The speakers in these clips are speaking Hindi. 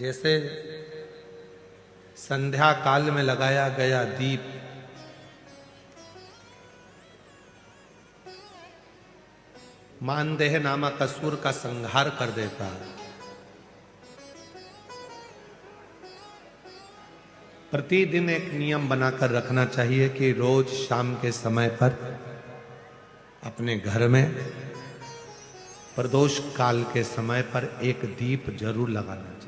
जैसे संध्या काल में लगाया गया दीप मानदेह नामक असुर का संहार कर देता है, प्रतिदिन एक नियम बनाकर रखना चाहिए कि रोज शाम के समय पर अपने घर में प्रदोष काल के समय पर एक दीप जरूर लगाना चाहिए।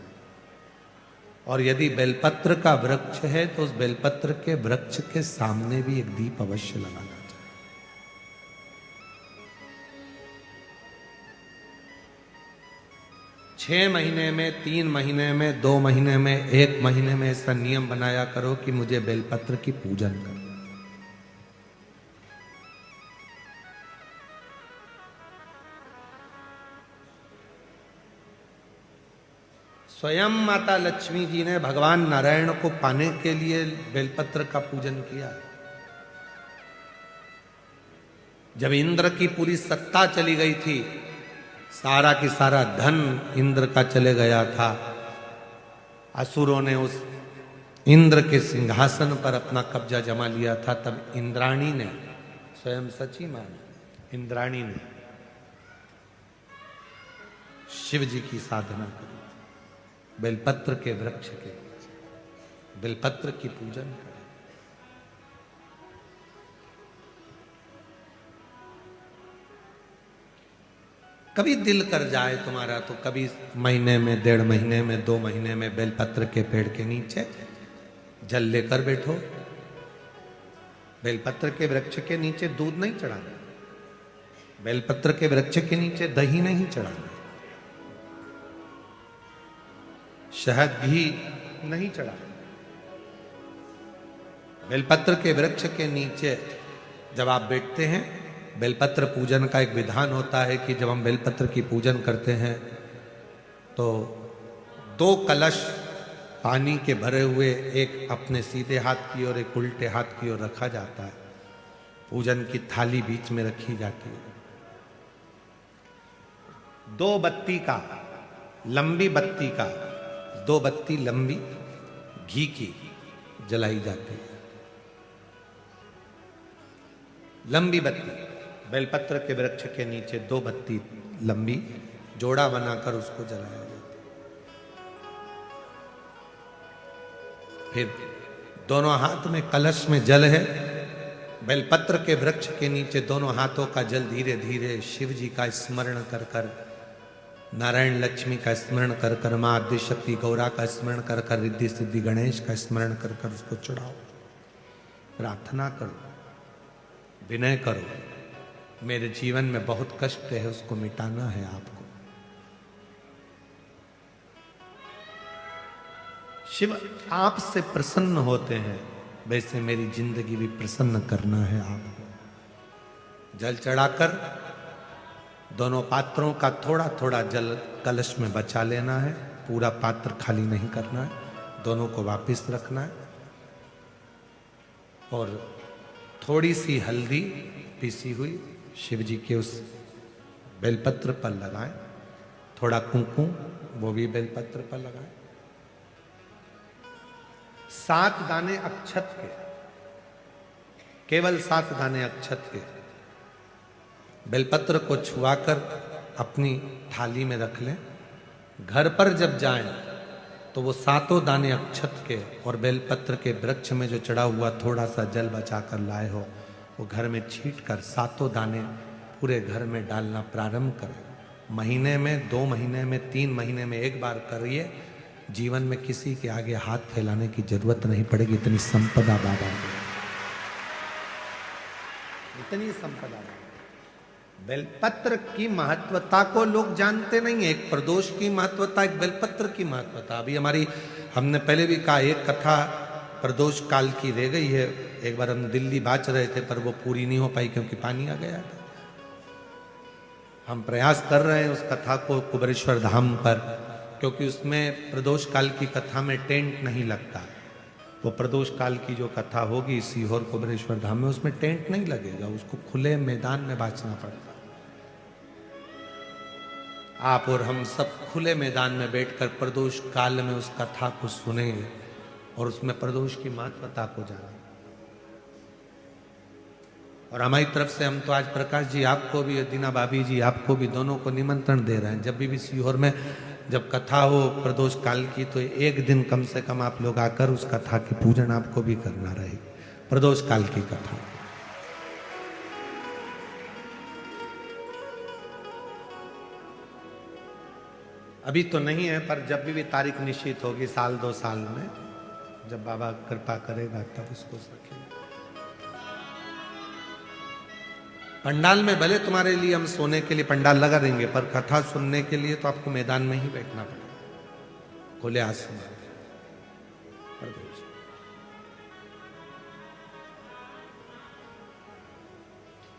और यदि बेलपत्र का वृक्ष है तो उस बेलपत्र के वृक्ष के सामने भी एक दीप अवश्य लगाना चाहिए। 6 महीने में, 3 महीने में, 2 महीने में, 1 महीने में ऐसा नियम बनाया करो कि मुझे बेलपत्र की पूजन करो। स्वयं माता लक्ष्मी जी ने भगवान नारायण को पाने के लिए बेलपत्र का पूजन किया। जब इंद्र की पूरी सत्ता चली गई थी, सारा की सारा धन इंद्र का चले गया था, असुरों ने उस इंद्र के सिंहासन पर अपना कब्जा जमा लिया था, तब इंद्राणी ने, स्वयं सची मां इंद्राणी ने शिव जी की साधना करी, बेलपत्र के वृक्ष के, बेलपत्र की पूजन करें। कभी दिल कर जाए तुम्हारा तो कभी महीने में, 1.5 महीने में, 2 महीने में बेलपत्र के पेड़ के नीचे जल लेकर बैठो। बेलपत्र के वृक्ष के नीचे दूध नहीं चढ़ाना, बेलपत्र के वृक्ष के नीचे दही नहीं चढ़ाना, शहद भी नहीं चढ़ाना। बेलपत्र के वृक्ष के नीचे जब आप बैठते हैं, बेलपत्र पूजन का एक विधान होता है कि जब हम बेलपत्र की पूजन करते हैं तो 2 कलश पानी के भरे हुए, एक अपने सीधे हाथ की ओर, एक उल्टे हाथ की ओर रखा जाता है। पूजन की थाली बीच में रखी जाती है। 2 बत्ती का, लंबी बत्ती का, 2 बत्ती लंबी घी की जलाई जाती है। लंबी बत्ती बेलपत्र के वृक्ष के नीचे 2 बत्ती लंबी जोड़ा बनाकर उसको जलाया जाता है। फिर दोनों हाथ में कलश में जल है, बेलपत्र के वृक्ष के नीचे दोनों हाथों का जल धीरे धीरे शिव जी का स्मरण कर कर, नारायण लक्ष्मी का स्मरण कर कर, मां आदि शक्ति गौरा का स्मरण कर कर, रिद्धि सिद्धि गणेश का स्मरण कर कर उसको चढ़ाओ। प्रार्थना करो, विनय करो, मेरे जीवन में बहुत कष्ट है, उसको मिटाना है आपको। शिव आपसे प्रसन्न होते हैं, वैसे मेरी जिंदगी भी प्रसन्न करना है आपको। जल चढ़ाकर दोनों पात्रों का थोड़ा थोड़ा जल कलश में बचा लेना है, पूरा पात्र खाली नहीं करना है, दोनों को वापस रखना है। और थोड़ी सी हल्दी पीसी हुई शिव जी के उस बेलपत्र पर लगाएं, थोड़ा कुंकुम वो भी बेलपत्र पर लगाएं। 7 दाने अक्षत के, केवल 7 दाने अक्षत के बेलपत्र को छुआकर अपनी थाली में रख लें। घर पर जब जाएं तो वो 7 दाने अक्षत के और बेलपत्र के वृक्ष में जो चढ़ा हुआ थोड़ा सा जल बचाकर लाए हो, वो घर में छींट कर 7 दाने पूरे घर में डालना प्रारंभ करें। महीने में, 2 महीने में, 3 महीने में एक बार करिए। जीवन में किसी के आगे हाथ फैलाने की जरूरत नहीं पड़ेगी। इतनी संपदा बाबा, इतनी संपदा। बेलपत्र की महत्वता को लोग जानते नहीं है। एक प्रदोष की महत्वता, एक बेलपत्र की महत्वता। अभी हमने पहले भी कहा, एक कथा प्रदोष काल की रह गई है। एक बार हम दिल्ली बाच रहे थे पर वो पूरी नहीं हो पाई क्योंकि पानी आ गया था। हम प्रयास कर रहे हैं उस कथा को कुबेरेश्वर धाम पर, क्योंकि उसमें प्रदोष काल की कथा में टेंट नहीं लगता। वो प्रदोष काल की जो कथा होगी सीहोर कुबेरेश्वर धाम में, उसमें टेंट नहीं लगेगा, उसको खुले मैदान में बाचना पड़ता। आप और हम सब खुले मैदान में बैठकर प्रदोष काल में उस कथा को सुने और उसमें प्रदोष की महत्वता को जाने। और हमारी तरफ से हम तो आज प्रकाश जी आपको भी, दीना भाभी जी आपको भी, दोनों को निमंत्रण दे रहे हैं। जब भी सीहोर में जब कथा हो प्रदोष काल की, तो एक दिन कम से कम आप लोग आकर उस कथा की पूजन आपको भी करना रहे, प्रदोष काल की कथा। अभी तो नहीं है, पर जब भी तारीख निश्चित होगी साल 2 साल में, जब बाबा कृपा करेगा तब उसको रखेंगे। पंडाल में भले तुम्हारे लिए हम सोने के लिए पंडाल लगा देंगे, पर कथा सुनने के लिए तो आपको मैदान में ही बैठना पड़ेगा, खुले आसमान।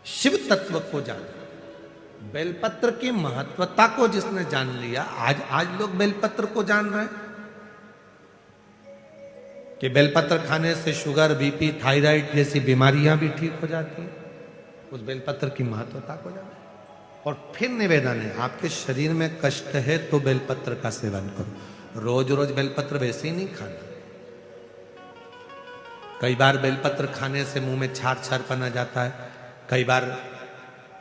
शिव तत्व को जान, बेलपत्र की महत्वता को जिसने जान लिया, आज लोग बेलपत्र को जान रहे हैं कि बेलपत्र खाने से शुगर, बीपी, थायराइड जैसी बीमारियां भी ठीक हो जाती हैं। उस बेलपत्र की महत्वता को जाने। और फिर निवेदन है, आपके शरीर में कष्ट है तो बेलपत्र का सेवन करो। रोज रोज बेलपत्र वैसे ही नहीं खाना। कई बार बेलपत्र खाने से मुंह में छार छारपन आ जाता है, कई बार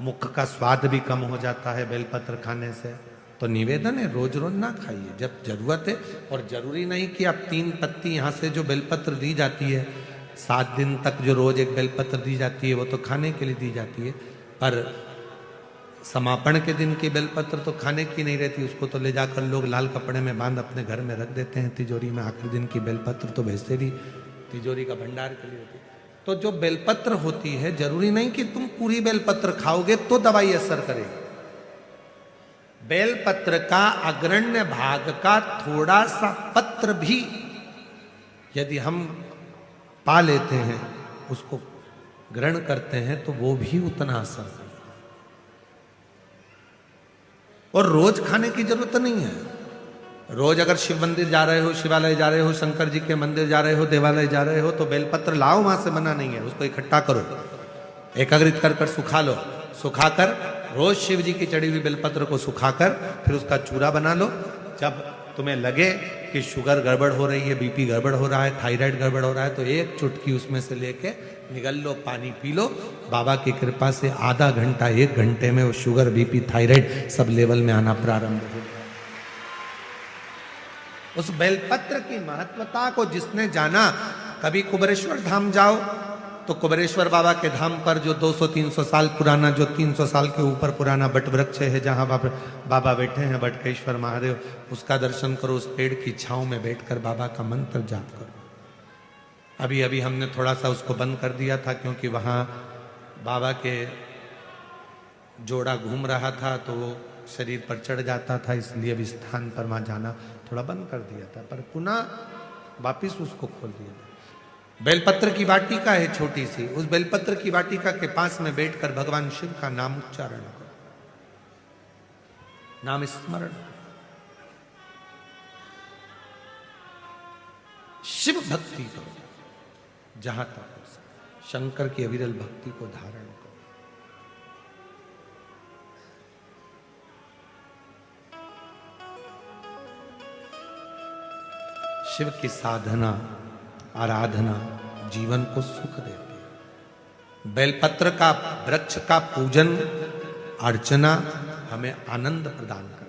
मुख का स्वाद भी कम हो जाता है बेलपत्र खाने से। तो निवेदन है, रोज रोज ना खाइए, जब जरूरत है। और जरूरी नहीं कि आप 3 पत्ती यहां से जो बेलपत्र दी जाती है 7 दिन तक जो रोज एक बेलपत्र दी जाती है, वो तो खाने के लिए दी जाती है। पर समापन के दिन की बेलपत्र तो खाने की नहीं रहती, उसको तो ले जाकर लोग लाल कपड़े में बांध अपने घर में रख देते हैं तिजोरी में। आखिरी दिन की बेलपत्र तो वैसे भी तिजोरी का भंडार के लिए होती है। तो जो बेलपत्र होती है, जरूरी नहीं कि तुम पूरी बेलपत्र खाओगे तो दवाई असर करेगी। बेलपत्र का अग्रण्य भाग का थोड़ा सा पत्र भी यदि हम पा लेते हैं, उसको ग्रहण करते हैं, तो वो भी उतना असर करता है। और रोज खाने की जरूरत नहीं है। रोज अगर शिव मंदिर जा रहे हो, शिवालय जा रहे हो, शंकर जी के मंदिर जा रहे हो, देवालय जा रहे हो, तो बेलपत्र लाओ, वहां से मना नहीं है। उसको इकट्ठा करो, एकाग्रित कर कर सुखा लो। सुखाकर रोज शिव जी की चढ़ी हुई बेलपत्र को सुखाकर फिर उसका चूरा बना लो। जब तुम्हें लगे कि शुगर गड़बड़ हो रही है, बीपी गड़बड़ हो रहा है, थायराइड गड़बड़ हो रहा है, तो एक चुटकी उसमें से लेके निगल लो, पानी पी लो। बाबा की कृपा से आधा घंटा 1 घंटे में वो sugar, BP, thyroid sub level में आना प्रारंभ हो। उस बेलपत्र की महत्वता को जिसने जाना, कभी कुबेरेश्वर धाम जाओ तो कुबेरेश्वर बाबा के धाम पर जो 200-300 साल पुराना, जो 300 साल के ऊपर पुराना बट वृक्ष है, जहां बाबा बैठे हैं, बटकेश्वर महादेव, उसका दर्शन करो। उस पेड़ की छांव में बैठकर बाबा का मंत्र जाप करो। अभी अभी हमने थोड़ा सा उसको बंद कर दिया था, क्योंकि वहां बाबा के जोड़ा घूम रहा था तो वो शरीर पर चढ़ जाता था, इसलिए अब स्थान पर वहां जाना थोड़ा बंद कर दिया था, पर पुनः वापिस उसको खोल दिया। बेलपत्र की वाटिका है छोटी सी, उस बेलपत्र की वाटिका के पास में बैठकर भगवान शिव का नाम उच्चारण करो, नाम स्मरण। शिव भक्ति करो जहां तक हो सके, शंकर की अविरल भक्ति को धारण करो। शिव की साधना, आराधना जीवन को सुख देती है। बेलपत्र का वृक्ष का पूजन अर्चना हमें आनंद प्रदान करती है।